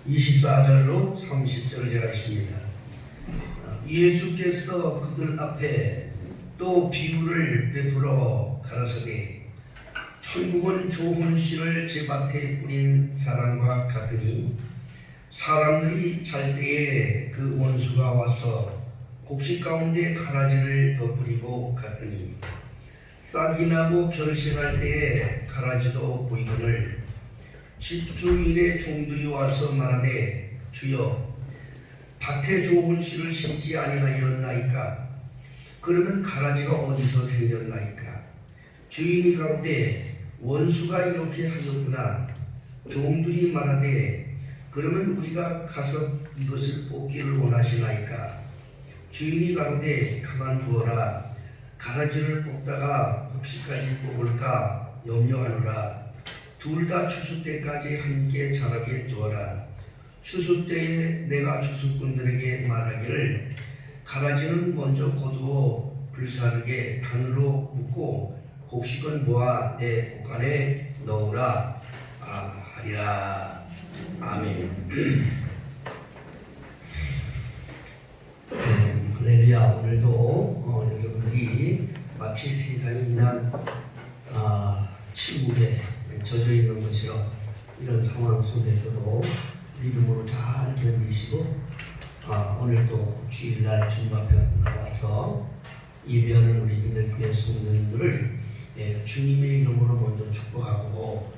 24절로 30절을 제가 읽습니다. 예수께서 그들 앞에 또 비유를 베풀어 가라사대 천국은 좋은 씨를 제 밭에 뿌린 사람과 같으니 사람들이 잘 때에 그 원수가 와서 곡식 가운데 가라지를 덧뿌리고 갔더니 싹이 나고 결실할 때에 가라지도 보이거늘 집주인의 종들이 와서 말하되 주여 밭에 좋은 씨를 심지 아니하였나이까? 그러면 가라지가 어디서 생겼나이까? 주인이 가로되 원수가 이렇게 하였구나. 종들이 말하되 그러면 우리가 가서 이것을 뽑기를 원하시나이까? 주인이 가로되 가만두어라. 가라지를 뽑다가 곡식까지 뽑을까 염려하노라. 둘 다 추수 때까지 함께 자라게 두어라. 추수 때에 내가 추수꾼들에게 말하기를 가라지는 먼저 거두어 불사르게 단으로 묶고 곡식은 모아 내 곡간에 넣으라 하리라. 아멘. 할렐루야. 오늘도 여러분들이 마치 세상이 인한 침묵에 젖어 있는 것처럼 이런 상황 속에서도 믿음으로 잘 견디시고 오늘도 주일날 주님 앞에 나와서 예배하는 우리 믿음교회 성도님들을 주님의 이름으로 먼저 축복하고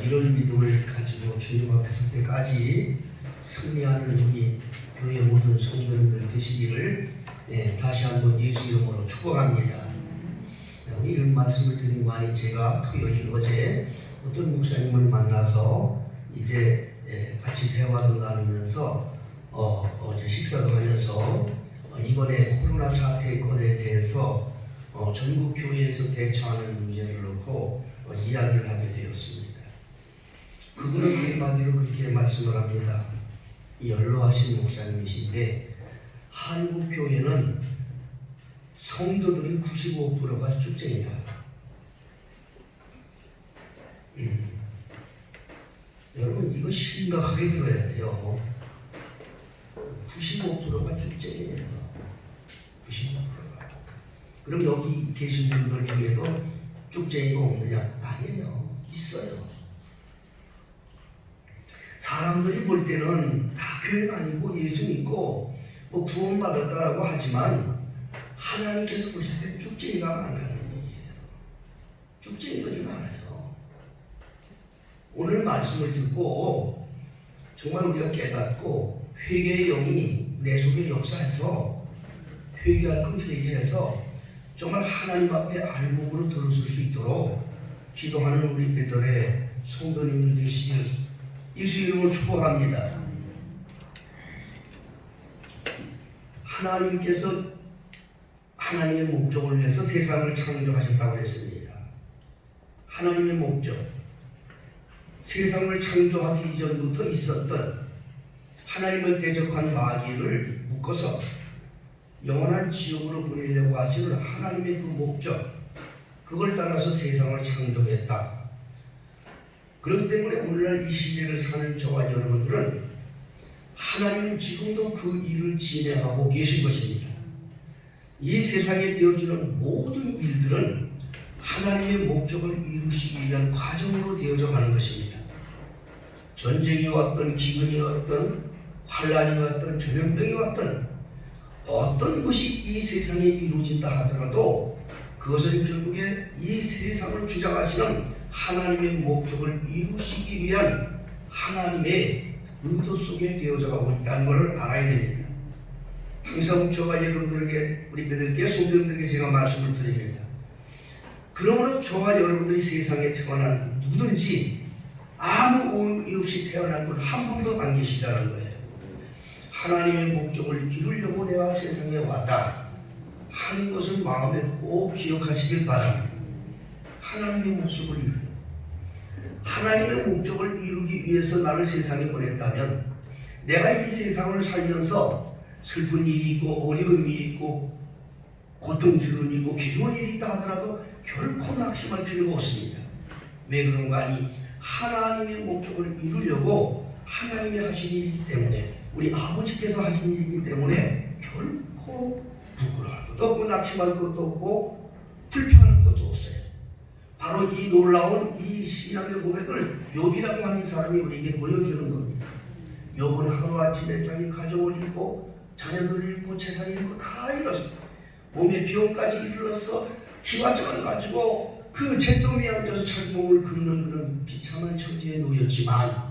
이런 믿음을 가지고 주님 앞에 설 때까지 승리하는 우리 교회 모든 성도님들 되시기를 다시 한번 예수 이름으로 축복합니다. 이런 말씀을 드린 만이 제가 토요일 어제 어떤 목사님을 만나서 이제 같이 대화도 나누면서 어제 식사도 하면서 이번에 코로나 사태권에 대해서 전국 교회에서 대처하는 문제를 놓고 이야기를 하게 되었습니다. 그분은 한마디로 그렇게 말씀을 합니다. 이 연로하신 목사님이신데 한국 교회는 성도들이 95%가 쭉쟁이다. 여러분 이거 심각하게 들어야 돼요. 95%가 쭉쟁이에요. 95%가. 그럼 여기 계신 분들 중에도 쭉쟁이가 없느냐? 아니에요. 있어요. 사람들이 볼 때는 다 교회 다니고 예수 믿고 뭐 구원받았다라고 하지만 하나님께서 보실 때 쭉쟁이가 많다는 얘기예요. 쭉쟁이들이 많아요. 오늘 말씀을 듣고 정말 우리가 깨닫고 회개의 영이 내 속에 역사해서 회개할 건 회개해서 정말 하나님 앞에 알곡으로 들어설 수 있도록 기도하는 우리 믿음의 성도님들 되시길 예수 이름으로 축복합니다. 하나님께서 하나님의 목적을 위해서 세상을 창조하셨다고 했습니다. 하나님의 목적, 세상을 창조하기 이전부터 있었던 하나님을 대적한 마귀를 묶어서 영원한 지옥으로 보내려고 하시는 하나님의 그 목적, 그걸 따라서 세상을 창조했다. 그렇기 때문에 오늘날 이 시대를 사는 저와 여러분들은 하나님은 지금도 그 일을 진행하고 계신 것입니다. 이 세상에 되어지는 모든 일들은 하나님의 목적을 이루시기 위한 과정으로 되어져 가는 것입니다. 전쟁이 왔던 기근이 왔던 환란이 왔던 전염병이 왔던 어떤 것이 이 세상에 이루어진다 하더라도 그것은 결국에 이 세상을 주장하시는 하나님의 목적을 이루시기 위한 하나님의 의도 속에 되어져 가고 있다는 것을 알아야 됩니다. 항상 저와 여러분들에게 우리 배들께 성도님들에게 제가 말씀을 드립니다. 그러므로 저와 여러분들이 세상에 태어난 누구든지 아무 의미 없이 태어난 분 한 분도 안 계시다는 거예요. 하나님의 목적을 이루려고 내가 세상에 왔다 하는 것을 마음에 꼭 기억하시길 바랍니다. 하나님의 목적을 이루려 하나님의 목적을 이루기 위해서 나를 세상에 보냈다면 내가 이 세상을 살면서 슬픈 일이 있고 어려움이 있고 고통스러운 일이고 괴로운 일이 있다 하더라도 결코 낙심할 필요가 없습니다. 왜 그런가 하니 하나님의 목적을 이루려고 하나님이 하신 일이기 때문에, 우리 아버지께서 하신 일이기 때문에 결코 부끄러울 것도 없고 낙심할 것도 없고 불평할 것도 없어요. 바로 이 놀라운 이 신앙의 고백을 욥이라고 하는 사람이 우리에게 보여주는 겁니다. 욥은 하루아침에 자기 가족을 잃고 자녀들을 잃고 재산을 잃고 다 잃었어. 몸에 병까지 이르렀어. 기와장을 가지고 그 잿더미에 앉아서 자기 몸을 긁는 그런 비참한 처지에 놓였지만,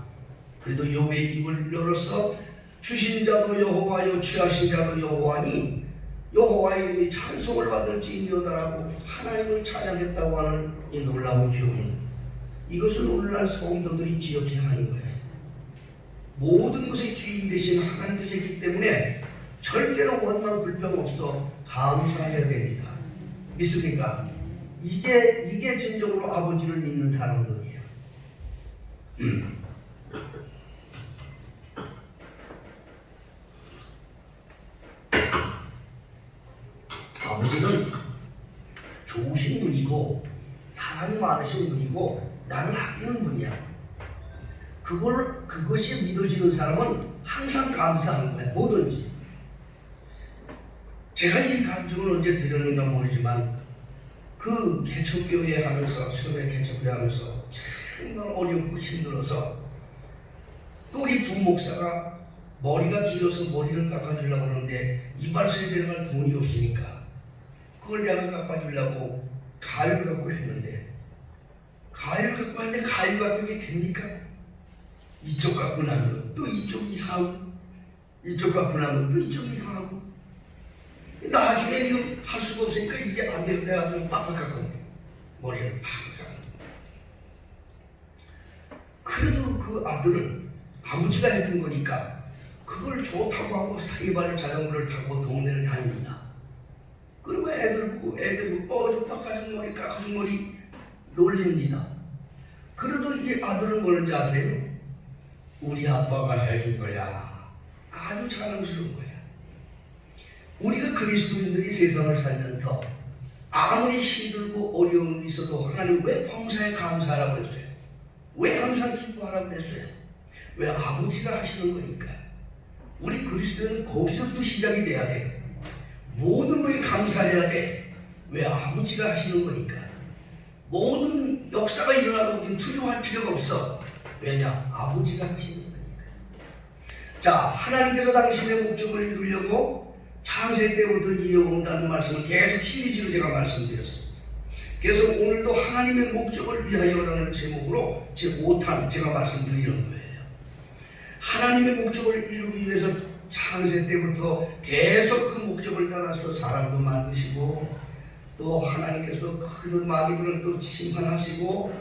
그래도 욥의 입을 열어서 주신 자도 여호와요 취하신 자도 여호와니 여호와의 이름이 찬송을 받을지니어다라고 하나님을 찬양했다고 하는 이 놀라운 교훈, 이것을 오늘날 성도들이 기억해야 하는 거예요. 모든 것의 주인 되신 하나님께서 있기 때문에 절대로 원망 불평 없어 감사해야 됩니다. 믿습니까? 이게 진정으로 아버지를 믿는 사람들이에요. 아버지는 좋으신 분이고 사랑이 많으신 분이고 나를 아끼는 분이야. 그것이 믿어지는 사람은 항상 감사하는 거야. 뭐든지. 제가 이 감정을 언제 드렸는가 모르지만 그 개척교회 하면서, 처음에 개척교회 하면서 정말 어렵고 힘들어서 또 우리 부목사가 머리가 길어서 머리를 깎아주려고 하는데 이발소에 들어갈 돈이 없으니까 그걸 내가 깎아주려고 가위를 갖고 했는데, 가위를 갖고 하는데 가위 갖고 이게 됩니까? 이쪽 갖고 나면 또 이쪽 이상하고, 이쪽 갖고 나면 또 이쪽 이상하고, 나중에 지금 할 수가 없으니까 이게 안 되는 데가 좀 빡빡하고 머리를 팍 깎고. 그래도 그 아들은 아버지가 해준 거니까 그걸 좋다고 하고 사이발 자전거를 타고 동네를 다닙니다. 그리고 애들 좀 깎아준 머리 깎아준 머리 놀립니다. 그래도 이 아들은 뭐는지 아세요? 우리 아빠가 해준 거야. 아주 자랑스러운 거야. 우리가 그리스도인들이 세상을 살면서 아무리 힘들고 어려움이 있어도 하나님 왜 범사에 감사하라고 했어요? 왜 항상 기뻐하라고 했어요? 왜 아버지가 하시는 거니까. 우리 그리스도인은 거기서부터 시작이 돼야 돼. 모든 것에 감사해야 돼. 왜 아버지가 하시는 거니까. 모든 역사가 일어나도 우리는 두려워할 필요가 없어. 왜냐? 아버지가 하시는 거니까. 자, 하나님께서 당신의 목적을 이루려고 창세 때부터 이어온다는 말씀을 계속 시리즈로 제가 말씀드렸습니다. 그래서 오늘도 하나님의 목적을 위하여라는 제목으로 제5탄 제가 말씀드리는 거예요. 하나님의 목적을 이루기 위해서 창세 때부터 계속 그 목적을 따라서 사람도 만드시고, 또 하나님께서 그 마귀들을 또 심판하시고,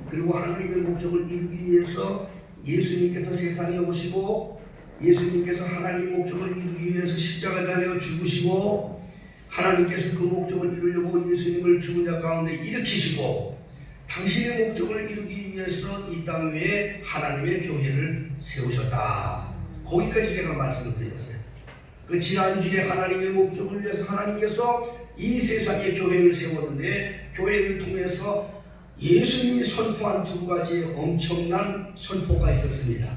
그리고 하나님의 목적을 이루기 위해서 예수님께서 세상에 오시고, 예수님께서 하나님의 목적을 이루기 위해서 십자가에 달려 죽으시고, 하나님께서 그 목적을 이루려고 예수님을 죽은 자 가운데 일으키시고, 당신의 목적을 이루기 위해서 이 땅 위에 하나님의 교회를 세우셨다. 거기까지 제가 말씀을 드렸어요. 그 지난주에 하나님의 목적을 위해서 하나님께서 이 세상에 교회를 세웠는데, 교회를 통해서 예수님이 선포한 두 가지의 엄청난 선포가 있었습니다.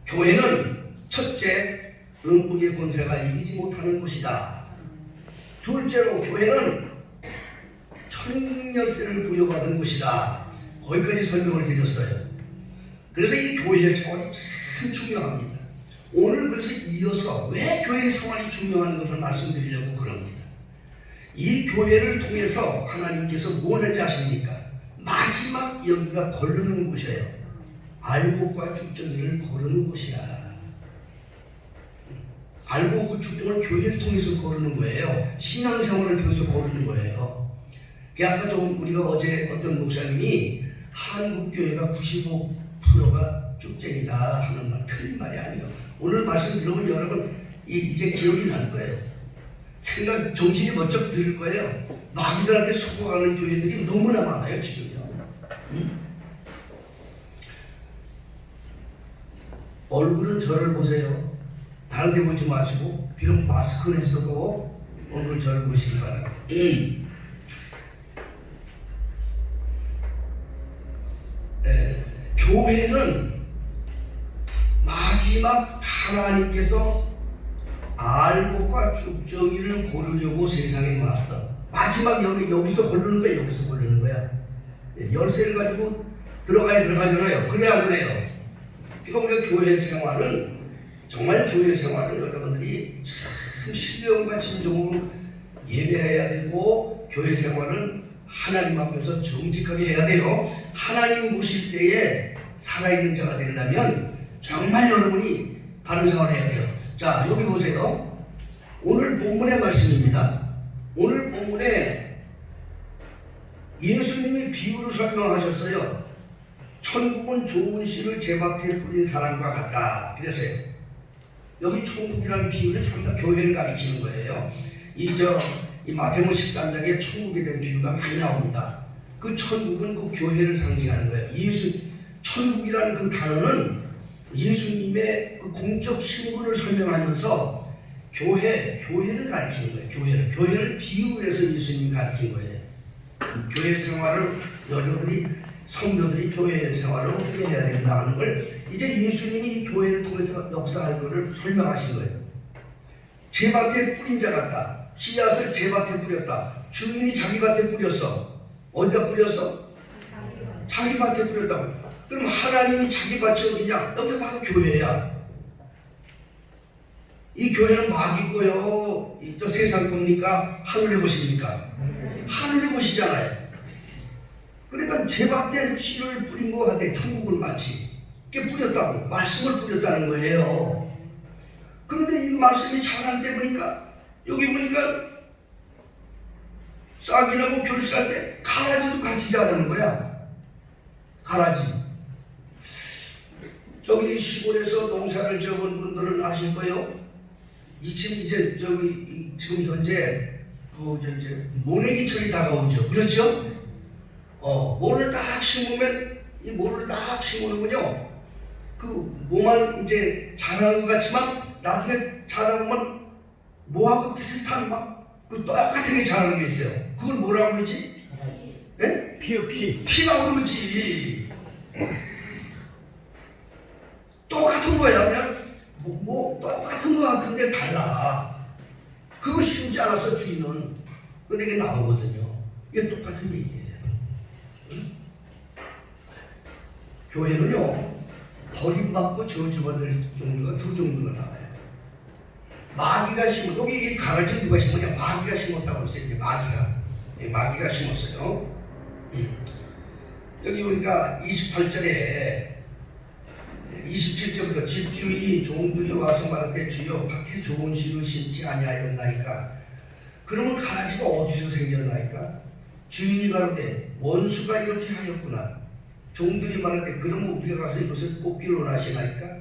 교회는 첫째, 음부의 권세가 이기지 못하는 것이다. 둘째로, 교회는 천국 열쇠를 부여받은 것이다. 거기까지 설명을 드렸어요. 그래서 이 교회의 생활이 참 중요합니다. 오늘 그래서 이어서 왜 교회의 생활이 중요한 것을 말씀드리려고 그럽니다. 이 교회를 통해서 하나님께서 뭘 하지 아십니까? 마지막 여기가 거르는 곳이에요. 알곡과 죽정이를 거르는 곳이야. 알고 그 축복을 교회를 통해서 거르는 거예요. 신앙생활을 통해서 거르는 거예요. 아까 좀 우리가 어제 어떤 목사님이 한국교회가 95%가 쭉쟁이다 하는 말, 틀린 말이 아니에요. 오늘 말씀 들으면 여러분 이제 기억이 날 거예요. 생각, 정신이 번쩍 들 거예요. 마귀들한테 속아가는 교회들이 너무나 많아요 지금요. 얼굴은 저를 보세요. 다른 데 보지 마시고, 비록 마스크를 했어도 얼굴 저를 보시기 바랍니다. 교회는 마지막 하나님께서 알곡과 쭉정이를 고르려고 세상에 왔어. 마지막 여기서 고르는 거야. 여기서 고르는 거야. 열쇠를 가지고 들어가잖아요. 그래 안 그래요? 그러니까 우리가 교회 생활은 정말 교회 생활은 여러분들이 참 신령과 진정으로 예배해야 되고 교회 생활은 하나님 앞에서 정직하게 해야 돼요. 하나님 보실 때에 살아있는 자가 되려면 정말 여러분이 바른 생활을 해야 돼요. 자, 여기 보세요. 오늘 본문의 말씀입니다. 오늘 본문에 예수님이 비유를 설명하셨어요. 천국은 좋은 씨를 제밭에 뿌린 사람과 같다. 그랬어요. 여기 천국이라는 비유는 전부 다 교회를 가리키는 거예요. 이 마태복음 13장에 천국에 대한 비유가 많이 나옵니다. 그 천국은 그 교회를 상징하는 거예요. 천국이라는 그 단어는 예수님의 그 공적 신분을 설명하면서 교회를 가리키는 거예요. 교회를 비유해서 예수님이 가리킨 거예요. 교회 생활을 여러분들이 성도들이 교회 생활을 어떻게 해야 된다 하는 걸 이제 예수님이 이 교회를 통해서 역사할 것을 설명하신 거예요. 제밭에 뿌린 자 같다. 씨앗을 제밭에 뿌렸다. 주인이 자기 밭에 뿌렸어. 어디다 뿌렸어? 자기 밭에 뿌렸다고. 그럼 하나님이 자기 밭이 어디냐? 여기 바로 교회야. 이 교회는 마귀고요. 저 세상 겁니까? 하늘의 것입니까? 하늘의 것이잖아요. 그러니까 제밭에 씨를 뿌린 것 같아. 천국을 마치 이렇게 뿌렸다고. 말씀을 뿌렸다는 거예요. 그런데 이 말씀이 자랄 때 보니까 여기 보니까 싹이 나고 결실할 때 가라지도 같이 자라는 거야. 가라지. 저기 시골에서 농사를 지어본 분들은 아실 거예요. 지금 현재 이제 모내기철이 다가오죠. 그렇죠? 모를 딱 심으면 이 모를 딱 심으면요. 그 뭐만 이제 자라는 것 같지만 나중에 자라다 보면 뭐하고 비슷한 그 똑같은 게 자라는 게 있어요. 그걸 뭐라고 그러지? 네? 피가 오르지. 똑같은 거야. 그냥 똑같은 거 같은데 달라. 그거 심지 않았어 주인은. 근데 이게 나오거든요. 이게 똑같은 얘기예요. 응? 교회는요 버림받고 저주받을 종류가 두 종류가 나와요. 마귀가 심은, 여기 가라지 누가 심었냐? 마귀가 심었다고 했어요. 이제 마귀가 심었어요. 여기 우리가 28절에 27절부터 집주인이 종들이 와서 말하되 주여 밭에 좋은 씨를 심지 아니하였나이까. 그러면 가라지가 어디서 생겼나이까? 주인이 가로되 원수가 이렇게 하였구나. 종들이 말하되 그러면 우리가 가서 이것을 뽑기를 원하시나이까?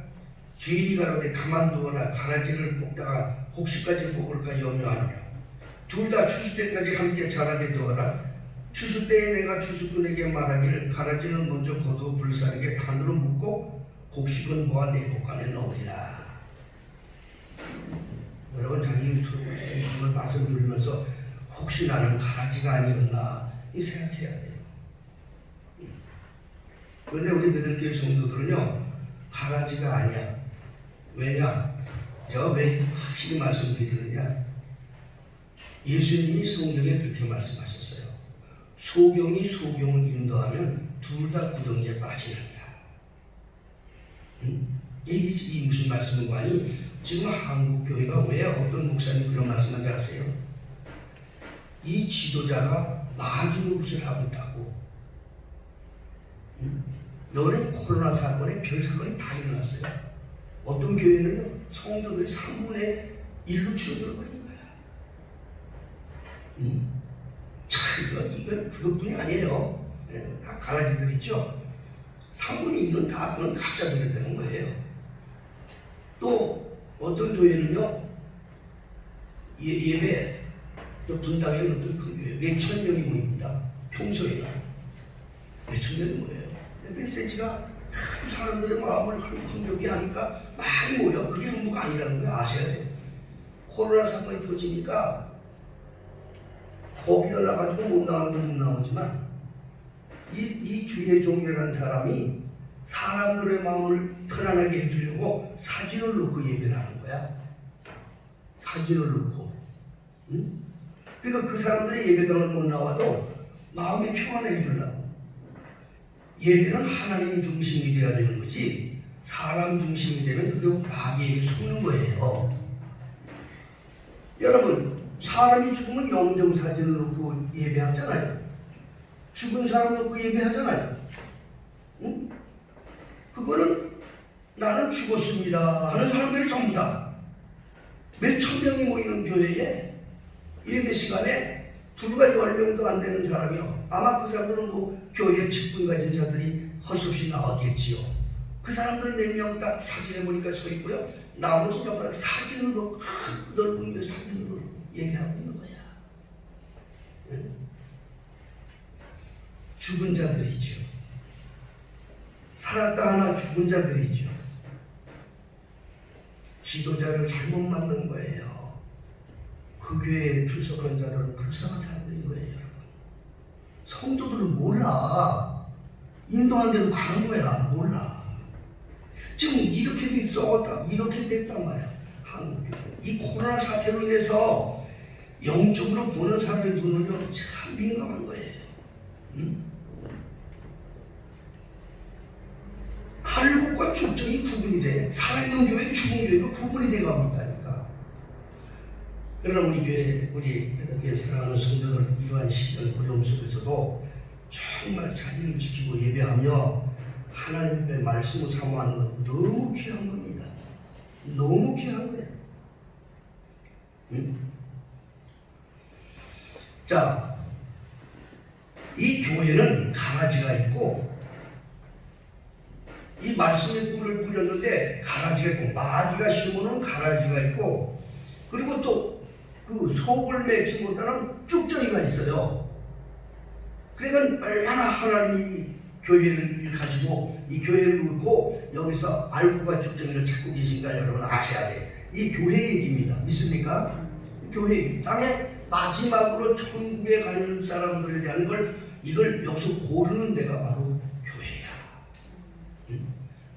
주인이 가로되 가만두어라. 가라지를 뽑다가 혹시까지 뽑을까 염려하노라. 둘 다 추수 때까지 함께 자라게 두어라. 추수 때에 내가 추수꾼에게 말하기를 가라지는 먼저 거두어 불사르게 단으로 묶고 곡식은 모아 내 곳간에 넣으리라. 여러분 자기 이걸 말씀 들으면서 혹시 나는 가라지가 아니었나 이 생각해야 돼요. 그런데 우리 베들교회 성도들은요 가라지가 아니야. 왜냐? 제가 왜 확실히 말씀드리느냐? 예수님이 성경에 그렇게 말씀하셨어요. 소경이 소경을 인도하면 둘 다 구덩이에 빠지느니라. 이게 무슨 말씀인가 하니 지금 한국교회가 왜 어떤 목사님 그런 말씀한지 아세요? 이 지도자가 마귀 노릇을 하고 있다고. 이번에 코로나 사건에 별 사건이 다 일어났어요. 어떤 교회는요 성도들이 3분의 1로 줄어들어버린 거야. 참 이건 그것뿐이 아니에요. 다 가라지들 있죠. 3분의 1은 다 그런 가짜들이었다는 거예요. 또 어떤 교회는요 예배 분당에 어떤 큰 교회 몇천 명이 모입니다. 평소에는 몇천 명이 모여요. 메시지가 사람들의 마음을 흥겹게 하니까 많이 모여. 그게 전부가 아니라는 거 아셔야 돼요. 코로나 사건이 터지니까 거기다 나가지고 못 나오는 건 못 나오지만 이 주의 종이라는 사람이 사람들의 마음을 편안하게 해주려고 사진을 놓고 예배를 하는 거야. 사진을 놓고. 응? 그러니까 그 사람들이 예배당을 못 나와도 마음이 평안해 주려고. 예배는 하나님 중심이 되어야 되는 거지, 사람 중심이 되면 그게 마귀에게 속는 거예요. 여러분, 사람이 죽으면 영정사진을 놓고 예배하잖아요. 죽은 사람 놓고 예배하잖아요. 응? 그거는 나는 죽었습니다 하는 사람들이 전부다. 몇천 명이 모이는 교회에 예배 시간에 불과 10명도 안 되는 사람이요. 아마 그 사람들은 뭐 교회 직분 가진 자들이 헐수없이 나왔겠지요. 그 사람들 몇 명 딱 사진에 보니까 서 있고요. 나머지 전부 다 사진으로, 큰 넓은 사진으로 예배하고 있는 거야. 응? 죽은 자들이죠. 살았다 하나 죽은 자들이죠. 지도자를 잘못 만든 거예요. 그 교회에 출석한 자들은 불쌍한 사람들인 거예요, 여러분. 성도들은 몰라. 인도한 대로 가는 거야, 몰라. 지금 이렇게 됐어, 이렇게 됐단 말이야. 한국교. 이 코로나 사태로 인해서 영적으로 보는 사람의 눈은요, 참 민감한 거예요. 응? 할복과 축정이 구분이 돼. 살아있는 교회, 죽은 교회로 구분이 돼가고 있다니까. 그러나 우리 교회, 우리 교회 사랑하는 성도들, 이러한 시간 어려움 속에서도 정말 자기를 지키고 예배하며 하나님의 말씀을 사모하는 건 너무 귀한 겁니다. 너무 귀한 거예요. 응? 자, 이 교회는 가라지가 있고, 이 말씀의 꿀을 뿌렸는데 가라지가 있고, 마귀가 심어놓은 가라지가 있고, 그리고 또 그 속을 맺지 못하는 쭉정이가 있어요. 그러니까 얼마나 하나님이 교회를 가지고 이 교회를 놓고 여기서 알고과 쭉정이를 찾고 계신가 여러분 아셔야 돼. 이 교회 얘기입니다. 믿습니까? 교회 땅에 마지막으로 천국에 가는 사람들에 대한 걸 이걸 여기서 고르는 데가 바로 교회야.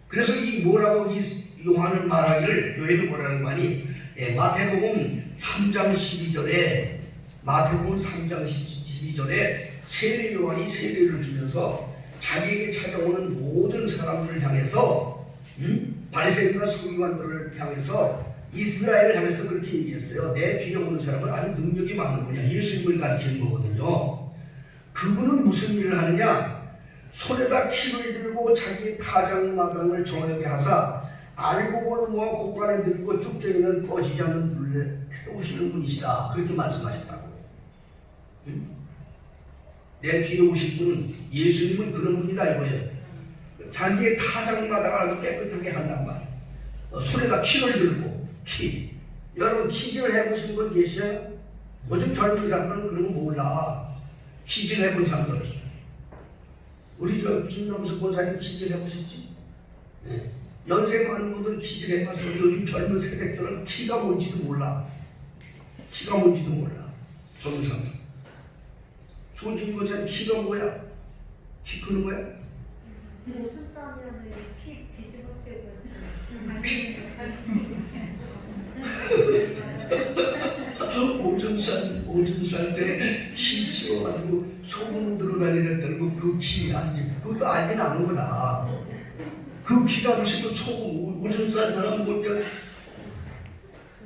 그래서 이 뭐라고 이 요한은 말하기를, 교회는 뭐라는 거 아니? 마태복음 3장 12절에 마태복음 3장 12절에 세례 요한이 세례를 주면서 자기에게 찾아오는 모든 사람들을 향해서 바리새인과 서기관들을 향해서 이스라엘을 향해서 그렇게 얘기했어요. 내 뒤에 오는 사람은 아주 능력이 많은 분이야. 예수님을 가리키는 거거든요. 그분은 무슨 일을 하느냐? 손에다 키를 들고 자기의 타작마당을 정하게 하사 알곡을 모아 곳간에 들이고 쭉정이는 꺼지지 않는 불에 태우시는 분이시다. 그렇게 말씀하셨다고. 응? 내 뒤에 오실 분은 예수님은 그런 분이다 이거예요. 자기의 타작마당을 아주 깨끗하게 한단 말이에요. 손에다 키를 들고, 키. 여러분 키질 해보신 분 계셔요? 요즘 젊은 사람들은 그런 거 몰라. 키질 해본 사람들이죠. 우리 저 김남수 권사님 키질 해보셨지? 네. 연세 많은 분들은 키질 해봐서 요즘 젊은 세대들은 키가 뭔지도 몰라. 키가 뭔지도 몰라. 젊은 사람들. 조진희 권사님 키가 뭐야? 키 크는 거야? 오줌 싸면 피 뒤집어쓰고 오줌 쌀 때 키 씌워가지고 소금 들어다니랬다는 거, 그 키 아니지? 그것도 알긴 아는 거다. 그 키가 무슨 소금, 오줌 싼 사람은 먼저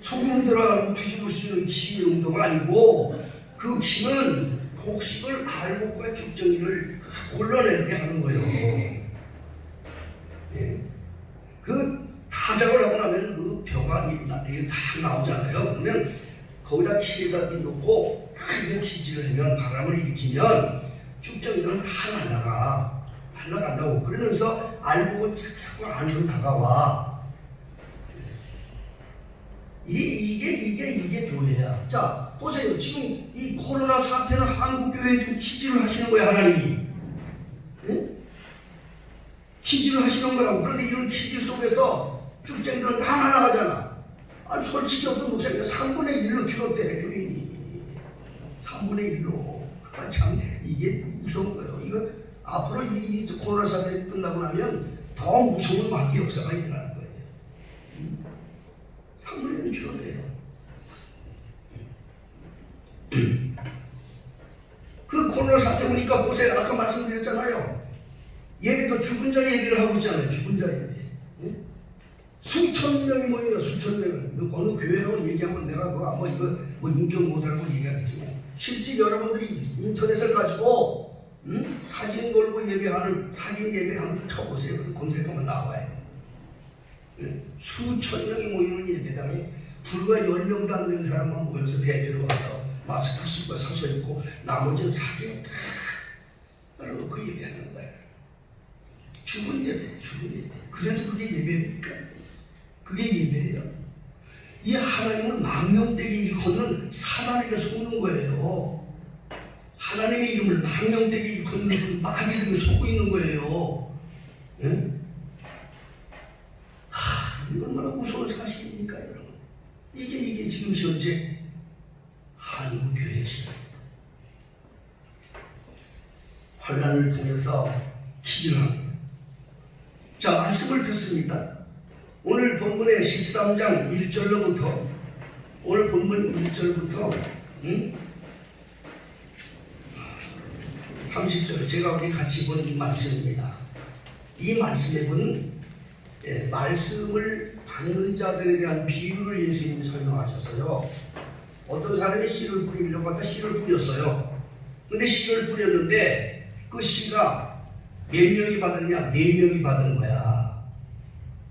소금 들어가고 뒤집어 쓰는 키 정도가 아니고, 그 키는 곡식을 알곡과 쭉정이를 골라낼 때 하는 거예요. 예. 그 타작을 하고 나면 그 벼가 다 나오잖아요. 그러면 거기다 키에다 놓고 크게 키질을 하면, 바람을 일으키면 쭉정이는 다 날아간다고. 그러면서 알곡은 자꾸 안으로 다가와. 이게 교회야. 자, 보세요. 지금 이 코로나 사태는 한국교회에 지금 키질을 하시는 거야, 하나님이. 예? 키질을 하시는 거라고. 그런데 이런 키질 속에서 쭉정이들은 다 날아가잖아. 아니, 솔직히 어떤 목사님이 3분의 1로 줄었대, 교인이. 3분의 1로. 참, 이게 무서운 거예요. 이거 앞으로 이 코로나 사태 끝나고 나면 더 무서운 마귀 역사가 일어나는 거예요. 3분의 1은 줄어들어요. 그 코로나 사태 보니까 보세요. 아까 말씀드렸잖아요. 예배도 죽은 자 예배를 하고 있잖아요. 죽은 자 예배. 수천 명이 모이면 수천 명은 어느 교회라고 얘기하면 내가 아마 이거 인정 못하라고 얘기하겠지만 실제 여러분들이 인터넷을 가지고 사진 걸고 예배하는 사진 예배하면 쳐보세요. 검색하면 나와요. 수천 명이 모이는 예배당에 불과 10명도 안 되는 사람만 모여서 대표로 와서 마스크 쓰고 서서 있고 나머지는 사진을 다 열어놓고 예배하는 거예요. 죽은 예배, 죽은 예배. 그래도 그게 예배입니까? 그게 예배예요. 이 하나님을 망령되게 일컫는 사단에게 속는 거예요. 하나님의 이름을 망령되게 일컫는 그 마귀에게 속고 있는 거예요. 예? 이건 얼마나 무서운 사실입니까, 여러분? 이게 지금 현재 한국 교회의 시대입니다. 환난을 통해서 기질을 합니다. 자, 말씀을 듣습니다. 오늘 본문의 13장 1절로부터 오늘 본문 1절부터 30절 제가 우리 같이 본 이 말씀입니다. 이 말씀에 본 말씀을 받는 자들에 대한 비유를 예수님이 설명하셔서요. 어떤 사람이 씨를 뿌리려고 하다 씨를 뿌렸어요. 근데 씨를 뿌렸는데 그 씨가 몇 명이 받았냐? 4명이 받은 거야.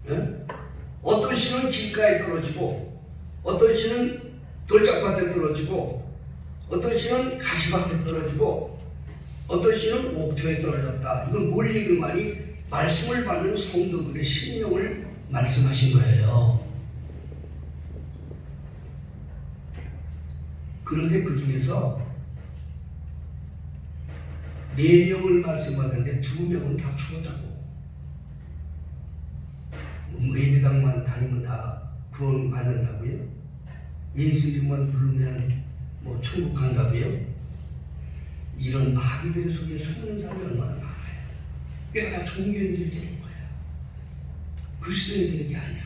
응? 어떤 씨는 길가에 떨어지고 어떤 씨는 돌짝밭에 떨어지고 어떤 씨는 가시밭에 떨어지고 어떤 씨는 옥토에 떨어졌다. 이건 뭘 얘기하는 거니? 말씀을 받는 성도들의 심령을 말씀하신 거예요. 그런데 그 중에서 4명을 말씀받았는데 2명은 다 죽었다고. 예배당만 다니면 다 구원 받는다고요? 예수 이름만 부르면 천국 간다고요? 이런 마귀들 속에 속는 사람이 얼마나 많아요. 그러니까 다 종교인들이 되는 거야. 그리스도인이 되는 게 아니야.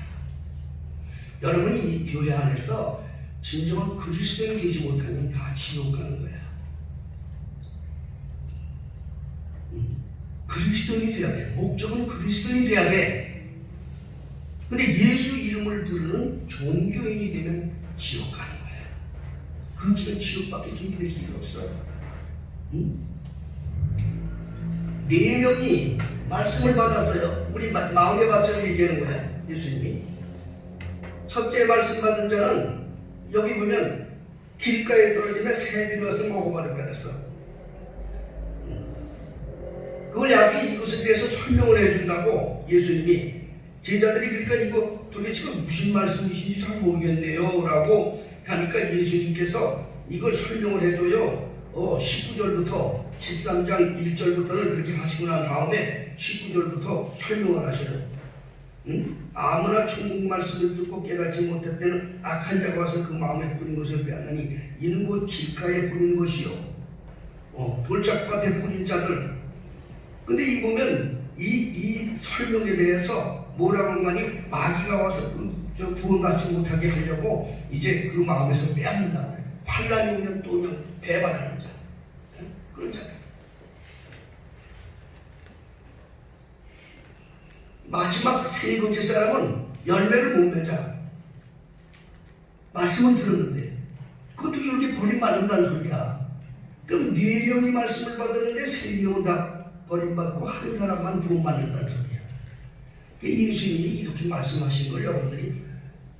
여러분이 이 교회 안에서 진정한 그리스도인이 되지 못하면 다 지옥 가는 거야. 그리스도인이 돼야 돼. 목적은 그리스도인이 돼야 돼. 근데 예수 이름을 부르는 종교인이 되면 지옥 가는 거야. 그 길은 지옥밖에 준비될 길이 없어요. 4명이 말씀을 받았어요. 우리 마음의 밭처럼 얘기하는 거야. 예수님이. 첫째 말씀 받은 자는 여기 보면 길가에 떨어지면 새들이 와서 먹어버렸다 그랬어. 그걸 야기 이것에 대해서 설명을 해준다고 예수님이. 제자들이 그러니까 이거 도대체 무슨 말씀이신지 잘 모르겠네요 라고 하니까 예수님께서 이걸 설명을 해줘요. 19절부터 13장 1절부터는 그렇게 하시고 난 다음에 19절부터 설명을 하셔요. 아무나 천국 말씀을 듣고 깨닫지 못했다는 악한 자가 와서 그 마음에 뿌린 것을 빼앗나니 이는 곧 길가에 뿌린 것이요 돌짝밭에 뿌린 자들. 근데 이 보면 이 설명에 대해서 뭐라고 하니 마귀가 와서 구원받지 못하게 하려고 이제 그 마음에서 빼앗는다. 환난이 오면 또 배반하는 자. 그런 자들. 마지막 3번째 사람은 열매를 못 맺어. 말씀은 들었는데 그것도 이렇게 버림받는다는 소리야. 그럼 4명이 말씀을 받았는데 3명은 다 버림받고 한 사람만 구원받는다는 소리야. 예수님이 이렇게 말씀하신 걸 여러분들이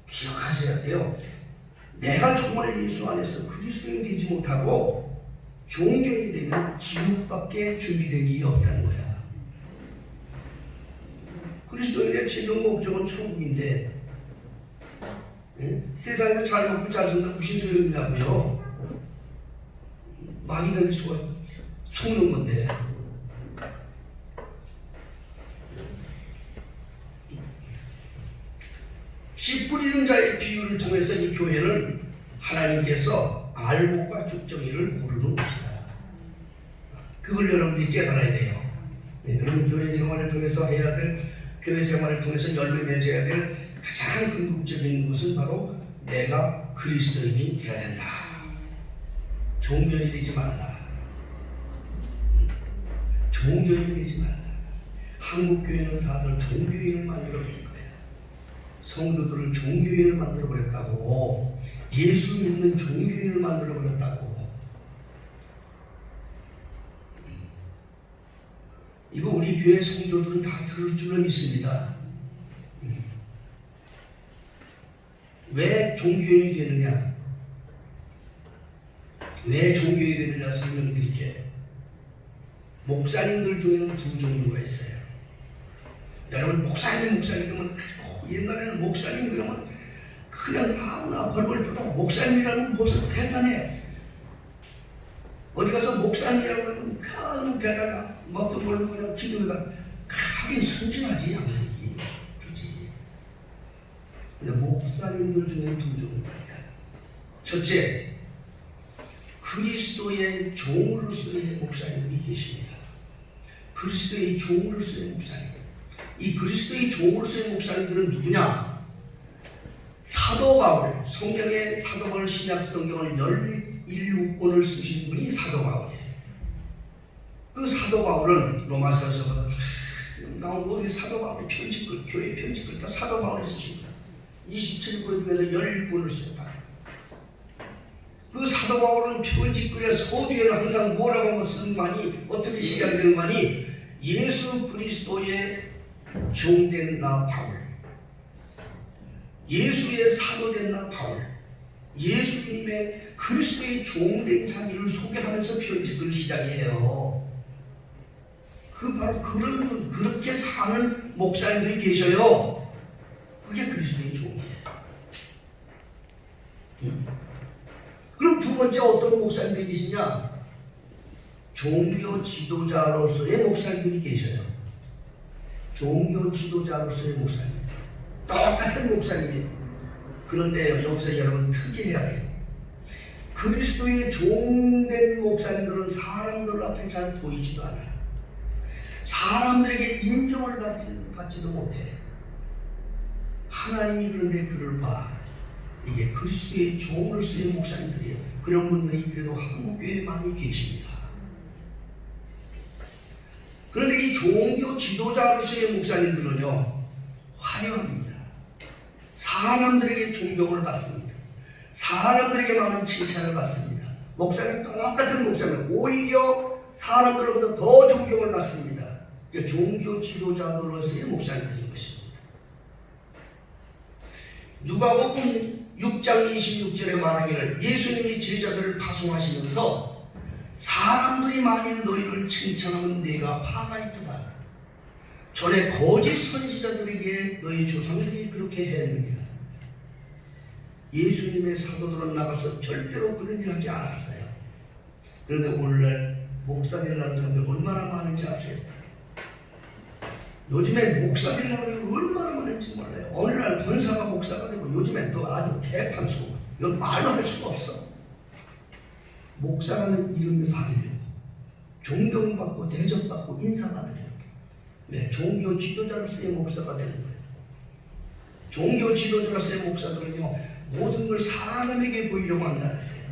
기억하셔야 돼요. 내가 정말 예수 안에서 그리스도인이 되지 못하고 종교인이 되면 지옥밖에 준비된 길이 없다는 거야. 그리스도인의 최종 목적은 천국인데 세상에서 잘 먹고 잘 산다 무슨 소용이 있냐고요. 마귀들이 속는 건데. 씨 뿌리는 자의 비유를 통해서 이 교회는 하나님께서 알곡과 쭉정이를 고르는 것이다. 그걸 여러분들이 깨달아야 돼요. 여러분 교회 생활을 통해서 해야 될 교회 생활을 통해서 열매 맺어야 될 가장 궁극적인 것은 바로 내가 그리스도인이 되어야 된다. 종교인이 되지 말라. 종교인이 되지 말라. 한국 교회는 다들 종교인을 만들어 버린 거예요. 성도들을 종교인을 만들어 버렸다고. 예수 믿는 종교인을 만들어 버렸다고. 이거 우리 교회 성도들은 다 들을 줄은 있습니다. 왜 종교인이 되느냐? 왜 종교인이 되느냐 설명드릴게요. 목사님들 중에는 두 종류가 있어요. 여러분 목사님 그러면 옛날에는 목사님 그러면 그냥 아무나 벌벌 떠도 목사님이라는 무슨 대단해. 어디 가서 목사님이라고 하면 그냥 대단해. 뭣도 모르고 그냥 기도가 하긴 순진하지 양반이 그렇지. 근데 목사님들 중에 두 종류입니다. 첫째, 그리스도의 종으로서의 목사님들이 계십니다. 그리스도의 종으로서의 목사님. 이 그리스도의 종으로서의 목사님들은 누구냐? 사도 바울, 성경의 사도 바울 신약 성경을 16권을 쓰신 분이 사도 바울이에요. 그 사도 바울은 로마서에서 나온 모든 사도 바울의 편집글, 교회 편집글 다 사도 바울이 쓰신 거예요. 27권 중에서 11권을 쓰셨다. 그 사도 바울은 편집글의 소뒤에는 항상 뭐라고 쓰는가니 어떻게 시작이 되는가니 예수 그리스도의 종된 나 바울, 예수의 사도된 나 바울, 예수님의 그리스도의 종된 자기를 소개하면서 편집글을 시작해요. 그 바로 그런 분, 그렇게 사는 목사님들이 계셔요. 그게 그리스도의 종이에요. 그럼 두 번째 어떤 목사님들이 계시냐? 종교 지도자로서의 목사님들이 계셔요. 종교 지도자로서의 목사님. 똑같은 목사님이에요. 그런데 여기서 여러분 특이해야 돼요. 그리스도의 종된 목사님들은 사람들 앞에 잘 보이지도 않아요. 사람들에게 인정을 받지도 못해. 하나님이 그런데 그를 봐. 이게 그리스도의 종으로서의 목사님들이에요. 그런 분들이 그래도 한국교회에 많이 계십니다. 그런데 이 종교 지도자로서의 목사님들은요, 화려합니다. 사람들에게 존경을 받습니다. 사람들에게 많은 칭찬을 받습니다. 목사님 똑같은 목사님, 오히려 사람들로부터 더 존경을 받습니다. 종교 지도자로서의 목사님들인 것입니다. 누가복음 6장 26절에 말하기를 예수님이 제자들을 파송하시면서 사람들이 만일 너희를 칭찬하면 네가 화가 있도다. 전에 거짓 선지자들에게 너희 조상들이 그렇게 했느니라. 예수님의 사도들은 나가서 절대로 그런 일 하지 않았어요. 그런데 오늘날 목사 되려는 사람들 얼마나 많은지 아세요? 요즘에 목사 되려는 얼마나 많은지 몰라요. 어느 날 권사가 목사가 되고 요즘엔 또 아주 대판소. 이건 말로 할 수가 없어. 목사라는 이름을 받으려고 존경받고 대접받고 인사받으려고. 네, 종교 지도자로서의 목사가 되는 거예요. 종교 지도자로서의 목사들은요, 모든 걸 사람에게 보이려고 한다 했어요.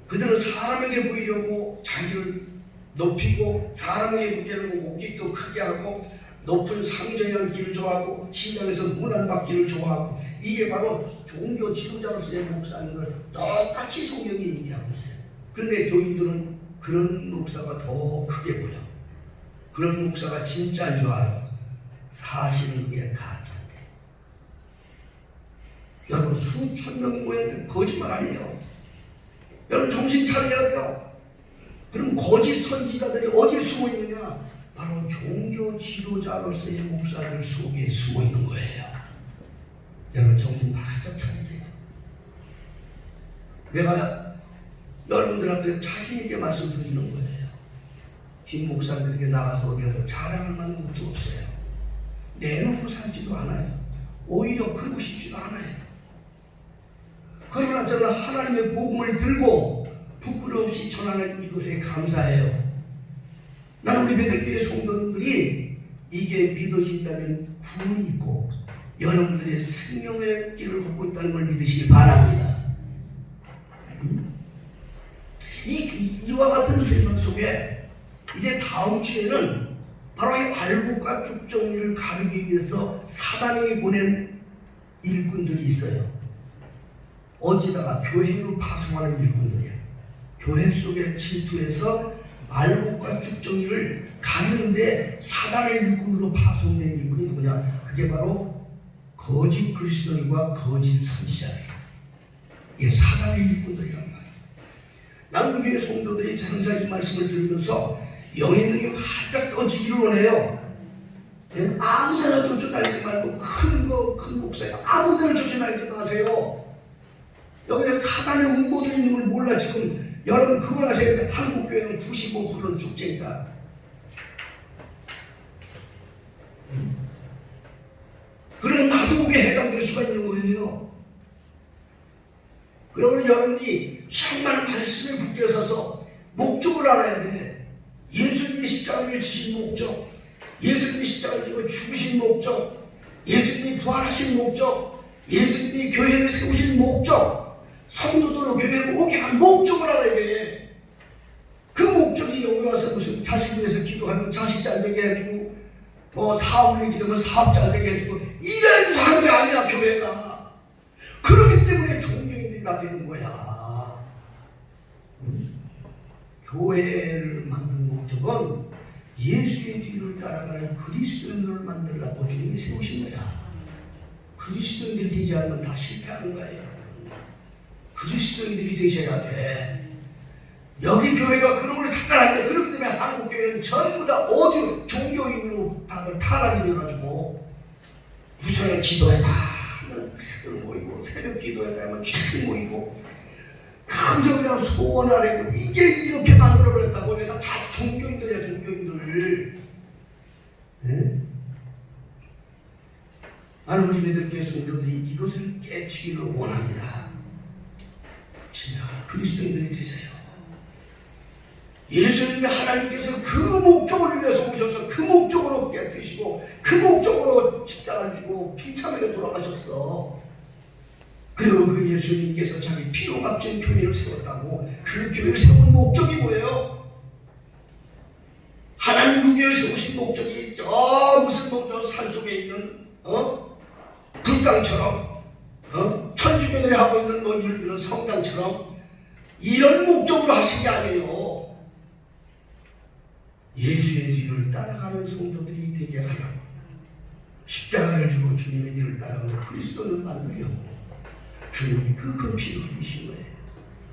그들은 사람에게 보이려고 자기를 높이고 사람에게 보이려고 목깃도 크게 하고 높은 상저형 길을 좋아하고 시장에서 문안 받기를 좋아하고, 이게 바로 종교 지도자로서의 목사님들 똑같이 성경이 얘기하고 있어요. 그런데 교인들은 그런 목사가 더 크게 보여. 그런 목사가 진짜인 줄 알아. 사실은 그게 가짜인데. 여러분 수천 명이 모였는데 거짓말 아니에요. 여러분 정신 차려야 돼요. 그럼 거짓 선지자들이 어디에 숨어 있느냐? 바로 종교 지도자로서의 목사들 속에 숨어 있는 거예요. 여러분 정신 바짝 차리세요. 내가 여러분들 앞에서 자신 있게 말씀드리는 거예요. 김 목사들에게 나가서 어디 가서 자랑할 만한 것도 없어요. 내놓고 살지도 않아요. 오히려 그러고 싶지도 않아요. 그러나 저는 하나님의 복음을 들고 부끄러움없이 전하는 이것에 감사해요. 나는 우리 베들교회 성도님들이 이게 믿어진다면 구원이 있고 여러분들의 생명의 길을 걷고 있다는 걸 믿으시기 바랍니다. 이와 같은 세상 속에 이제 다음 주에는 바로 이 알곡과 쭉정이를 가르기 위해서 사단이 보낸 일꾼들이 있어요. 어디다가 교회로 파송하는 일꾼들이에요. 교회 속에 침투해서 알곡과 쭉정이를 가르는데 사단의 일꾼으로 파송된 일꾼이 누구냐? 그게 바로 거짓 그리스도인과 거짓 선지자예요. 이게 사단의 일꾼들이란 말이에요. 나는 교회 성도들이 항상 이 말씀을 들으면서 영의 능력이 활짝 떠지기를 원해요. 예? 아무데나 쫓아다니지 말고 큰 목사야 아무데나 쫓아다니지 마세요. 여기에 사단의 음모들이 있는 걸 몰라. 지금 여러분 그걸 아셔야 돼요. 한국교회는 95%는 쭉쟁이다. 그러면 나도 그게 해당될 수가 있는 거예요. 그러면 여러분이 정말 말씀에 굳게 서서 목적을 알아야 돼. 예수님이 십자가를 지신 목적, 예수님이 십자가를 지고 죽으신 목적, 예수님이 부활하신 목적, 예수님이 교회를 세우신 목적, 성도들로 교회를 오게 한 목적을 알아야 돼. 그 목적이 여기 와서 무슨 자식 위해서 기도하면 자식 잘 되게 해주고, 사업 얘기되면 사업 잘 되게 해주고, 이래서 하는 게 아니야 교회가. 그렇기 때문에 종교인들이 다 되는 거야. 교회를 만든 목적은 예수의 뒤를 따라가는 그리스도인들을 만들라고 주님이 세우신 거야. 그리스도인들이 되지 않으면 다 실패하는 거예요. 그리스도인들이 되셔야 돼. 여기 교회가 그런 걸 착각하는데, 그렇기 때문에 한국 교회는 전부 다 어디 종교인으로 다들 타락이 돼가지고 무슨 기도해다 하면 그들 모이고, 새벽 기도해다 하면 취직 모이고, 항상 그냥 소원하려고 이게 이렇게 만들어버렸다고. 내가 다 종교인들이야, 종교인들. 네? 나는 우리 믿을교회 성도들이 이것을 깨치기를 원합니다. 진짜 그리스도인들이 되세요. 예수님이 하나님께서 그 목적을 위해서 오셔서 그 목적으로 깨뜨리시고 그 목적으로 십자가를 지고 비참하게 돌아가셨어. 그리고 그 예수님께서 자기 피로 값진 교회를 세웠다고. 그 교회를 세운 목적이 뭐예요? 하나님 교회를 세우신 목적이 무슨 목적? 산속에 있는 불당처럼 천주교들이 하고 있는 이런 성당처럼 이런 목적으로 하신 게 아니에요. 예수의 뒤를 따라가는 성도들이 되게 하려고, 십자가를 지고 주님의 뒤를 따라가는 그리스도를 만들려고 주님이 그 큰 피를 흘리신 거예요.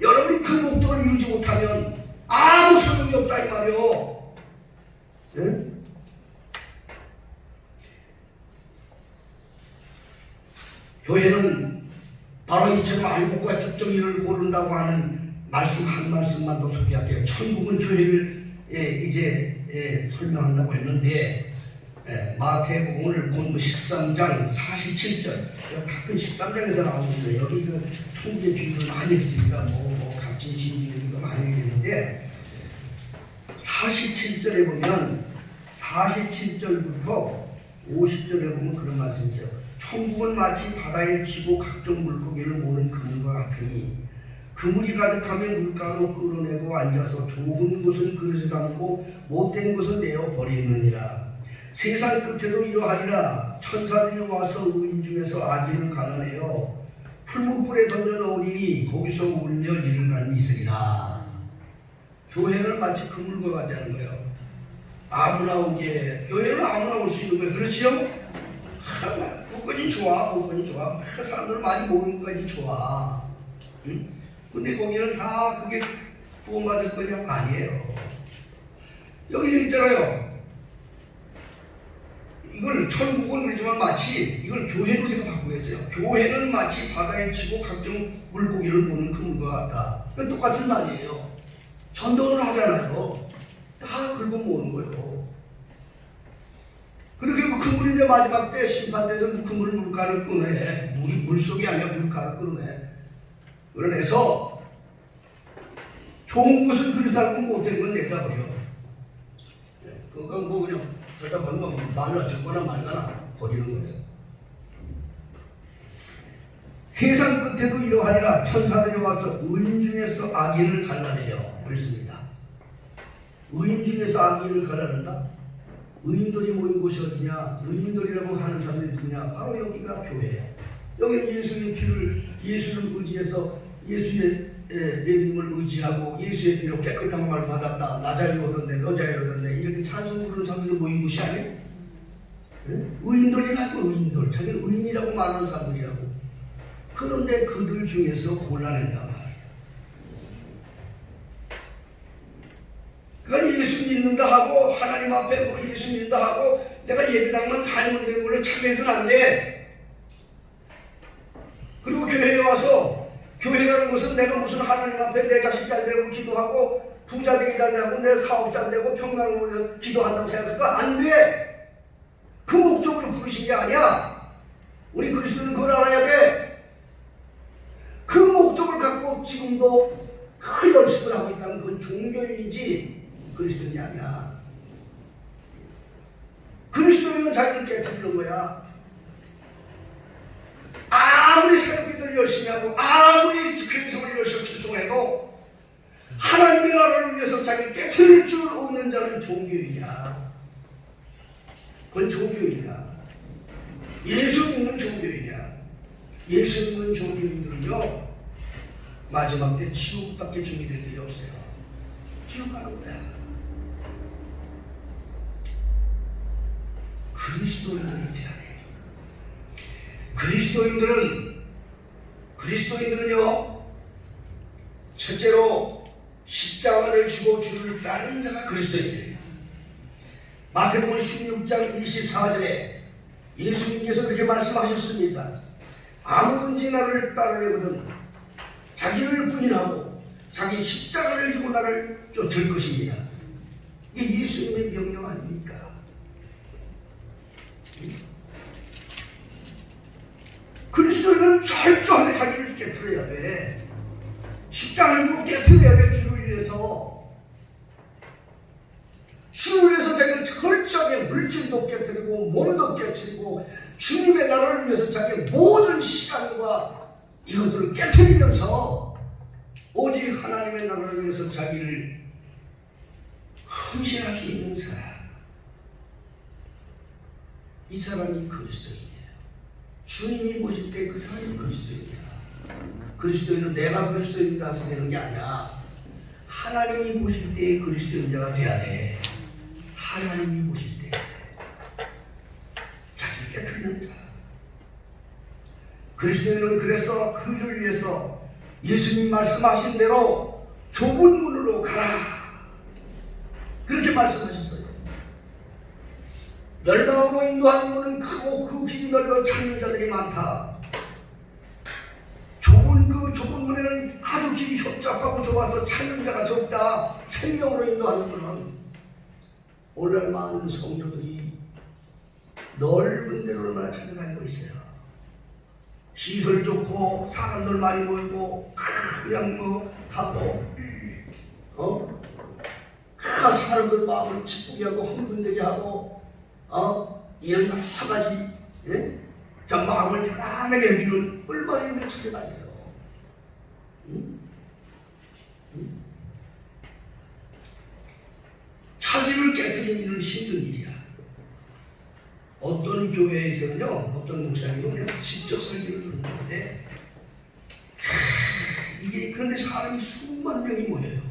여러분이 그 목적을 이루지 못하면 아무 소용이 없다 이 말이요. 네? 교회는 바로 이처럼 알곡과 쭉정이를 고른다고 하는 말씀 한 말씀만 더 소개할게요. 천국은 교회를 이제 설명한다고 했는데, 마태복음을 본문 13장 47절, 같은 13장에서 나오는데 여기 그 천국의 비유를 많이 했으니까 값진 진리를 많이 했는데, 47절에 보면 47절부터 50절에 보면 그런 말씀이 있어요. 천국은 마치 바다에 치고 각종 물고기를 모는 그물과 같으니 그물이 가득하면 물가로 끌어내고 앉아서 좋은 것은 그릇에 담고 못된 것은 내어 버리느니라. 세상 끝에도 이러하리라. 천사들이 와서 의인 중에서 악인을 갈라내어 풀문불에 던져 넣으리니 거기서 울며 이를 갖니 있으리라. 교회를 마치 그물과 같다는 거예요. 아무나 오게. 교회는 아무나 올 수 있는 거예요. 그렇지요? 그것까지 좋아. 그것까지 좋아. 사람들 많이 모이는 것까지 좋아. 응? 근데 거기는 다 그게 구원받을 거냐? 아니에요. 여기 있잖아요. 이걸 천국은 그러지만 마치 이걸 교회로 제가 바꾸겠어요. 교회는 마치 바다에 치고 각종 물고기를 모는 그물과 같다. 그 똑같은 말이에요. 전도를 하잖아요. 다 긁어 모으는 거예요. 그렇게 그 그물이 이제 마지막 때 심판대에서 그 그물 물가를 끊어내. 물속이 아니라 물가를 끊어내. 그래서 좋은 것은 그릇 삶고 못된 건 내자버려. 그건 그냥 그러다 보면 말라 죽거나 말거나 버리는 거예요. 세상 끝에도 이러하리라. 천사들이 와서 의인 중에서 악인을 갈라내요. 그랬습니다. 의인 중에서 악인을 갈라낸다? 의인들이 모인 곳이 어디냐? 의인들이라고 하는 사람들이 누구냐? 바로 여기가 교회예요. 여기 예수의 피를, 예수를 의지해서 예수의 예수님을 의지하고 예수의 피로 깨끗한 말 받았다. 나자에 얻었네, 너자에 얻었네. 이렇게 찬송 부르는 사람들이 모인 곳이 아니에요. 의인들이라고, 의인들. 자기는 의인이라고 말하는 사람들이라고. 그런데 그들 중에서 골라낸단 말이에요. 그러니까 예수 믿는다 하고 하나님 앞에 뭐 예수 믿는다 하고 내가 예배당만 다니면 되는 걸로 착각해서는 안 돼. 그리고 교회에 와서 교회라는 것은 내가 무슨 하나님 앞에 내 자식 잘 되고 기도하고 부자 되기 잘 되고 내 사업 잘 되고 평강을 기도한다고 생각할까? 안 돼. 그 목적으로 부르신 게 아니야. 우리 그리스도는 그걸 알아야 돼. 그 목적을 갖고 지금도 큰 열심을 하고 있다는 그건 종교인이지 그리스도인이 아니야. 그리스도인은 자기를 깨트리는 거야. 아무리 새롭게들 열심히 하고 아무리 교회 생활을 열심히 출송해도 하나님의 나라를 위해서 자기를 깨트릴 줄 없는 자는 종교인이야. 그건 종교인이야. 예수 믿는 종교인이야. 예수 믿는 종교인들은요 마지막 때 지옥밖에 준비될 일이 없어요. 지옥 가는 거야. 그리스도인들이 돼야 돼. 그리스도인들은요 첫째로 십자가를 지고 주를 따르는 자가 그리스도인이에요. 마태복음 16장 24절에 예수님께서 그렇게 말씀하셨습니다. 아무든지 나를 따르려거든 자기를 부인하고 자기 십자가를 지고 나를 쫓을 것입니다. 이게 예수님의 명령 아닙니까? 그리스도인은 철저하게 자기를 깨트려야 돼. 십자가를 지고 깨트려야 돼. 주를 위해서. 주를 위해서 자기를 철저하게 물질도 깨트리고 몸도 깨트리고 주님의 나라를 위해서 자기의 모든 시간과 이것들을 깨트리면서 오직 하나님의 나라를 위해서 자기를 헌신할 수 있는 사람, 이 사람이 그리스도인이에요. 주님이 모실 때 그 사람이 그리스도인이야. 그리스도인은 내가 그리스도인이다 해서 되는 게 아니야. 하나님이 모실 때 그리스도인자가 돼야 돼. 하나님이 모실 때 자기를 깨트리는 자. 그리스도인은 그래서 그를 위해서 예수님 말씀하신 대로 좁은 문으로 가라 그렇게 말씀하셨어요. 멸망으로 인도하는 문은 크고 그 길이 넓어 찾는 자들이 많다. 좁은 문에는 아주 길이 협잡하고 좁아서 찾는 자가 적다. 생명으로 인도하는 문은 오늘날 많은 성도들이 넓은 데로 얼마나 찾아다니고 있어요. 시설 좋고 사람들 많이 모이고 그냥 뭐 하고 사람들 마음을 기쁘게 하고 흥분되게 하고 이런 여러 가지 자 마음을 편안하게 해주는 얼마나 힘들 찾아다녀요. 자기를 깨트리는 일은 힘든 일이야. 어떤 교회에서는요, 어떤 목사님이 그냥 직접 설교를 듣는데 이게 그런데 사람이 수만 명이 모여요.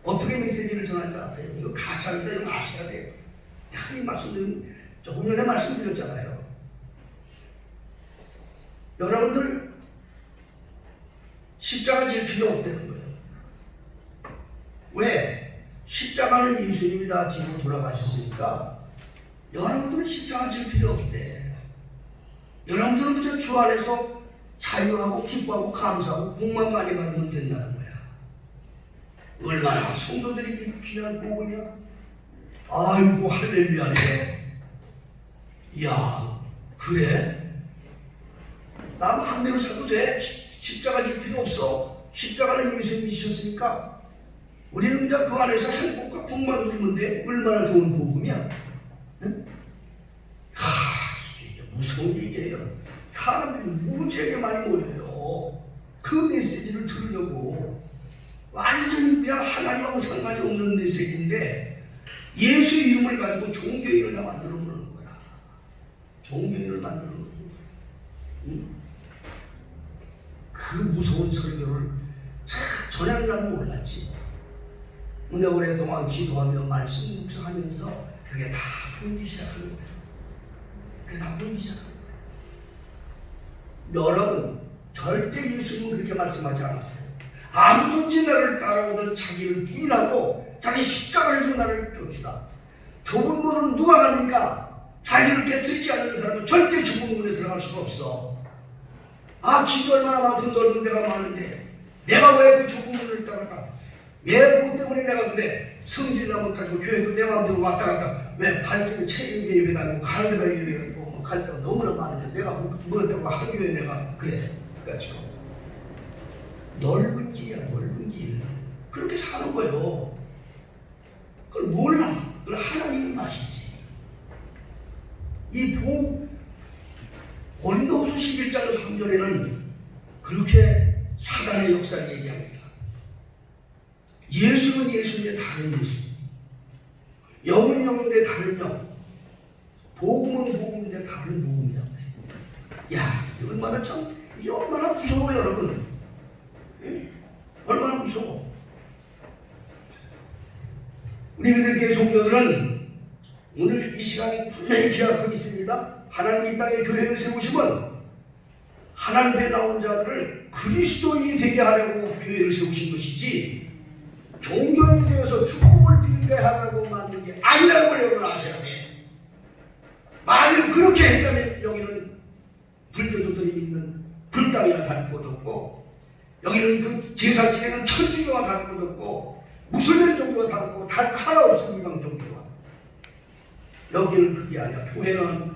어떻게 메시지를 전하는지 아세요? 이거 가짜인데 이거 아셔야 돼요. 이 말씀드린 조금 전에 말씀드렸잖아요. 여러분들 십자가 질 필요 없다는 거예요. 왜? 십자가는 예수님이 다 지고 돌아가셨으니까 여러분들은 십자가 질 필요 없대. 여러분들은 그저 주 안에서 자유하고 기뻐하고 감사하고 복만 많이 받으면 된다는 거야. 얼마나 성도들이 귀한 복이냐? 아이고 할렐루야네. 야 그래? 나 마음대로 살도 돼. 십자가 질 필요 없어. 십자가는 예수님이 지셨으니까 우리는 그냥 그 안에서 행복과 복만 누리면 돼. 얼마나 좋은 복음이야. 응? 이게 무서운 얘기예요. 사람들이 무지하게 많이 모여요. 그 메시지를 들으려고. 완전히 그냥 하나님하고 상관이 없는 메시지인데 예수 이름을 가지고 종교인을 다 만들어 놓는 거야. 종교인을 만들어 놓는 거야. 응? 그 무서운 설교를 전향이라면 몰랐지. 근데 오랫동안 기도하며 말씀 묵상하면서 그게 다 보이기 시작하는 거예요. 그게 다 보이기 시작하는 거예요. 여러분, 절대 예수님은 그렇게 말씀하지 않았어요. 아무든지 나를 따라오든 자기를 부인하고 자기 십자가를 지고 나를 쫓으라. 좁은 문으로 누가 갑니까? 자기를 깨뜨리지 않는 사람은 절대 좁은 문에 들어갈 수가 없어. 길이 얼마나 많고 넓은 데가 많은데 내가 왜 그 좁은 문을 따라가? 왜 뭐 때문에 내가 그래? 성질나면 가지고 교회도 내 마음대로 왔다 갔다 왜 발길을 체인게 예배 다니고 가는 데가 예배 다니고 뭐 갈 데가 너무나 많은데 내가 뭐 때문에 한 교회 내가 그래. 그래가지고 넓은 길이야, 넓은 길. 그렇게 사는 거예요. 그걸 몰라. 그걸 하나님은 아시지. 이 고린도후서 11장 3절에는 그렇게 사단의 역사를 얘기합니다. 예수는 예수인데 다른 예수, 영은 영인데 다른 영, 복음은 복음인데 다른 복음이라고 해. 야, 이게 얼마나 무서워요, 여러분. 예? 얼마나 무서워. 우리 믿음교회 성도들은 오늘 이 시간에 분명히 기억하고 있습니다. 하나님 이 땅에 교회를 세우시면 하나님께 나온 자들을 그리스도인이 되게 하려고 교회를 세우신 것이지 종교에 대해서 축복을 드리게 하라고 만든 게 아니라는 걸 여러분 아셔야 돼. 만일 그렇게 했다면 여기는 불교도들이 믿는 불당이나 다를 것도 없고 여기는 그 제사 지내는 천주교와 다를 것도 없고 무슬림 종교와 다를 것도 다 하나 없습니다. 이방 종교와. 여기는 그게 아니야. 교회는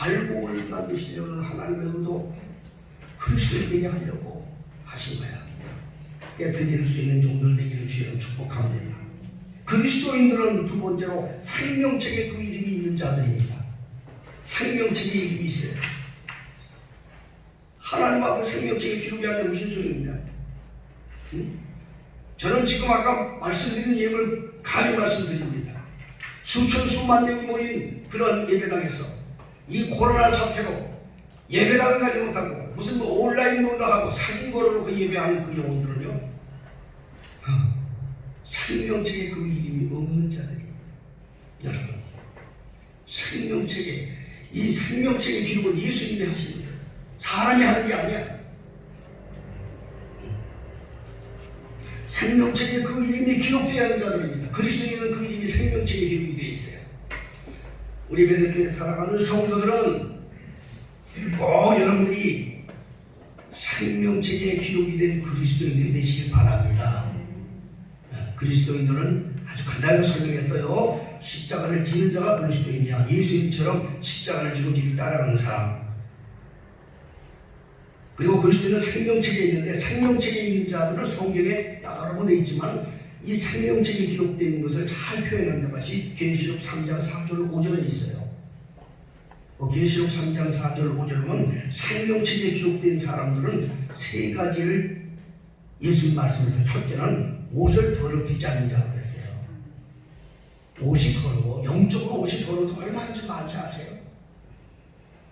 알고 만드시려는 하나님의 의도 그리스도에 되게 하려고 하신 거야. 깨뜨릴 수 있는 종들 되기를 주여 축복합니다. 그리스도인들은 두 번째로 생명책에 그 이름이 있는 자들입니다. 생명책에 이름이 있어요. 하나님 앞에 생명책에 기록이 안 되면 무슨 소리입니까? 응? 저는 지금 아까 말씀드린 예를 감히 말씀드립니다. 수천 수만 명이 모인 그런 예배당에서 이 코로나 사태로 예배당을 가지 못하고 무슨 뭐 온라인 문화하고 사진 걸어놓고 예배하는 그 영혼들은요 생명책에 그 이름이 없는 자들입니다. 여러분 생명책에 이 생명책의 기록은 예수님이 하시는 거예요. 사람이 하는 게 아니야. 생명책에 그 이름이 기록되어야 하는 자들입니다. 그리스도인은 그 이름이 생명책에 기록이 되어 있어요. 우리 베들교회 살아가는 성도들은 여러분들이 생명책에 기록이 된 그리스도인들이 되시길 바랍니다. 그리스도인들은 아주 간단하게 설명했어요. 십자가를 지는 자가 그리스도인이야. 예수님처럼 십자가를 지고 뒤를 따라가는 사람. 그리고 그리스도인은 생명책에 있는데 생명책에 있는 자들은 성경에 여러 번 되어 있지만 이 생명책에 기록되어 것을 잘 표현하는 것이 계시록 3장 4절 5절에 있어요. 계시록 3장 4절 5절을 보면 생명책에 기록된 사람들은 세 가지를 예수님 말씀에서 첫째는 옷을 더럽히지 않는 자라고 했어요. 옷이 더러워. 영적으로 옷이 더러워서 얼마나 많지 아세요?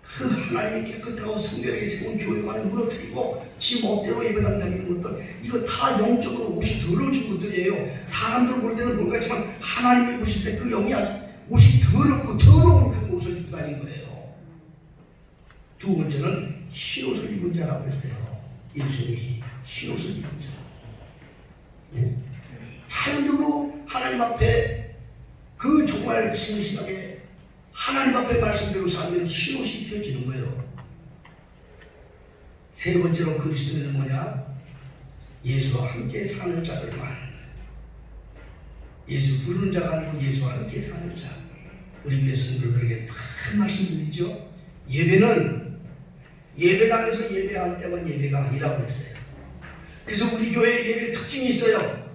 그 하나님이 깨끗하고 성결하게 세운 교회관을 무너뜨리고 지 멋대로 예배당 다니는 것들 이거 다 영적으로 옷이 더러워진 것들이에요. 사람들 볼 때는 모르겠지만 하나님이 보실 때 그 영이 아주 옷이 더럽고 더러운 그 옷을 입고 다니는 거예요. 두 번째는 흰옷을 입은 자라고 했어요. 예수님이 흰옷을 입은 자. 예? 자연적으로 하나님 앞에 그 정말 진실하게 하나님 앞에 말씀대로 살면 흰옷이 입혀지는 거예요. 세 번째로 그리스도인은 뭐냐? 예수와 함께 사는 자들 말하는 거예요. 예수 부르는 자가 아니고 예수와 함께 사는 자. 우리 교회 성도들에게 다 말씀드리죠. 예배는 예배당에서 예배할 때만 예배가 아니라고 했어요. 그래서 우리 교회의 예배 특징이 있어요.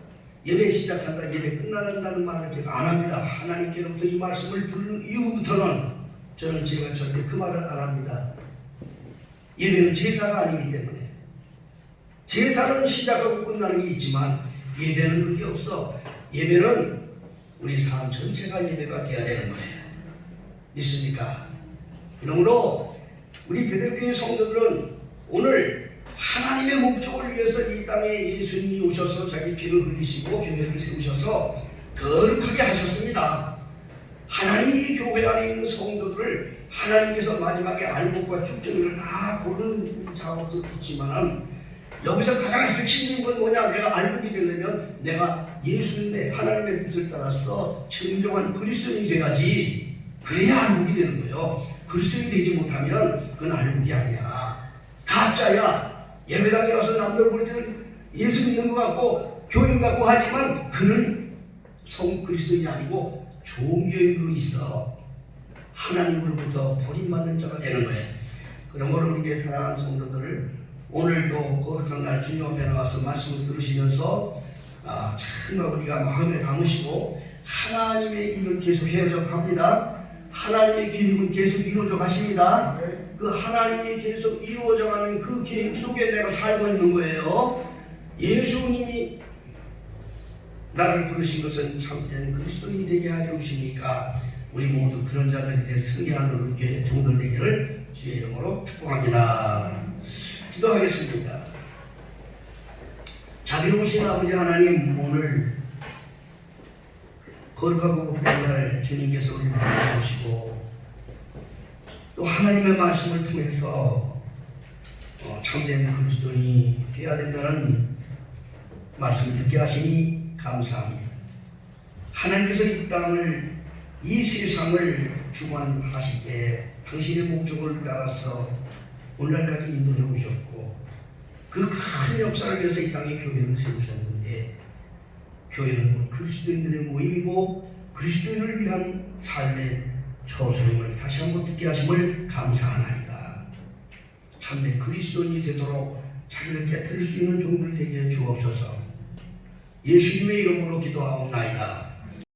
예배 시작한다, 예배 끝난다는 말을 제가 안 합니다. 하나님께로부터 이 말씀을 들은 이후부터는 저는 제가 절대 그 말을 안 합니다. 예배는 제사가 아니기 때문에. 제사는 시작하고 끝나는 게 있지만 예배는 그게 없어. 예배는 우리 삶 전체가 예배가 돼야 되는 거예요. 믿습니까? 그러므로 우리 베델교회 성도들은 오늘 하나님의 목적을 위해서 이 땅에 예수님이 오셔서 자기 피를 흘리시고 교회를 세우셔서 거룩하게 하셨습니다. 하나님이 교회 안에 있는 성도들을 하나님께서 마지막에 알곡과 쭉정이를 다 고르는 작업도 있지만 여기서 가장 핵심적인 건 뭐냐? 내가 알곡이 되려면 내가 예수님의 하나님의 뜻을 따라서 청정한 그리스도인이 돼야지. 그래야 알곡이 되는 거예요. 그리스도인이 되지 못하면 그건 알곡이 아니야. 가짜야. 예배당에 와서 남들 볼 때는 예수 믿는 것 같고 교인 같고 하지만 그는 성 그리스도인이 아니고 종교인으로 있어. 하나님으로부터 버림받는 자가 되는 거예요. 그러므로 우리의 사랑하는 성도들을 오늘도 거룩한 날 주님 앞에 나와서 말씀을 들으시면서 정말 우리가 마음에 담으시고 하나님의 일을 계속 해오려고 합니다. 하나님의 계획은 계속 이루어져 가십니다. 그 하나님이 계속 이루어져 가는 그 계획 속에 내가 살고 있는 거예요. 예수님이 나를 부르신 것은 참된 그리스도인이 되게 하려 하시니까 우리 모두 그런 자들이 되어 승리하는 우리 교회 종들 되기를 주의 이름으로 축복합니다. 기도하겠습니다. 자비로우신 아버지 하나님, 오늘 거룩하고 복된 날 주님께서 우리를 불러주시고 또 하나님의 말씀을 통해서 참된 그리스도인이 되어야 된다는 말씀을 듣게 하시니 감사합니다. 하나님께서 이 땅을, 이 세상을 주관하실 때 당신의 목적을 따라서 오늘날까지 인도해 오셨고 그 큰 역사를 위해서 이 땅에 교회를 세우셨는데 교회는 곧 그리스도인들의 모임이고 그리스도인을 위한 삶의 초소임을 다시 한번 듣게 하심을 감사하나이다. 참된 그리스도인이 되도록 자기를 깨뜨릴 수 있는 종들이 되게 주옵소서. 예수님의 이름으로 기도하옵나이다.